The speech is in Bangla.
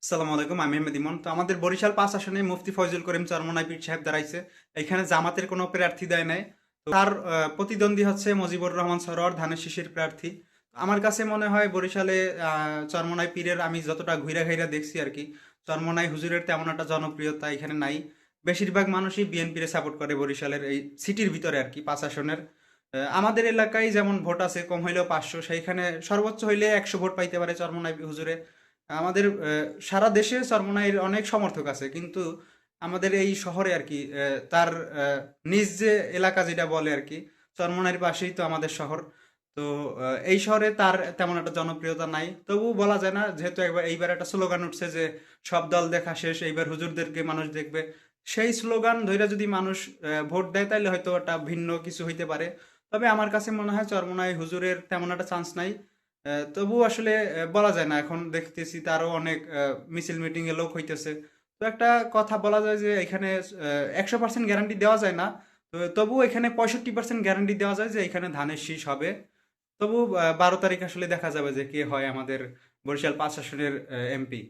আসসালামু আলাইকুম, আমি আহমেদ ইমন। তো আমাদের বরিশাল ৫ আসনে মুফতি ফয়জুল করিম চরমোনাই পীর সাহেব দাঁড়াইছে। এখানে জামাতের কোনো প্রার্থী দেয় নাই। তো তার প্রতিদ্বন্দ্বী হচ্ছে মজিবুর রহমান সরোয়ার, ধানের শীষের প্রার্থী। আমার কাছে মনে হয় বরিশালে চরমোনাই পীরের আমি যতটা ঘুইরা ঘাইরা দেখছি আর কি, চরমোনাই হুজুরের তেমন একটা জনপ্রিয়তা এখানে নাই। বেশিরভাগ মানুষই বিএনপিরে সাপোর্ট করে বরিশালের এই সিটির ভিতরে আর কি ৫ আসনের। আমাদের এলাকায় যেমন ভোট আছে কম হইলেও ৫০০, সেইখানে সর্বোচ্চ হইলে ১০০ ভোট পাইতে পারে চরমোনাই হুজুরে। আমাদের সারা দেশে চরমোনাইয়ের অনেক সমর্থক আছে, কিন্তু আমাদের এই শহরে আর কি তার নিজ যে এলাকা যেটা বলে আর কি, চরমোনাইয়ের পাশেই তো আমাদের শহর। তো এই শহরে তার তেমন একটা জনপ্রিয়তা নাই, তবু বলা যায় না, যেহেতু এইবার একটা স্লোগান উঠছে যে সব দল দেখা শেষ, এইবার হুজুরদেরকে মানুষ দেখবে। সেই স্লোগান ধইরা যদি মানুষ ভোট দেয় তাহলে হয়তো একটা ভিন্ন কিছু হইতে পারে। তবে আমার কাছে মনে হয় চরমোনাই হুজুরের তেমন একটা চান্স নাই। তবু আসলে বলা যায় না, এখন দেখতেছি তারও অনেক মিছিল মিটিং এ লোক হইতেছে। তো একটা কথা বলা যায় যে এখানে ১০০% গ্যারান্টি দেওয়া যায় না। তো তবু এখানে ৬৫% গ্যারান্টি দেওয়া যায় যে এখানে ধানের শীষ হবে। তবু ১২ তারিখ আসলে দেখা যাবে যে কে হয় আমাদের বরিশাল ৫ আসনের এমপি।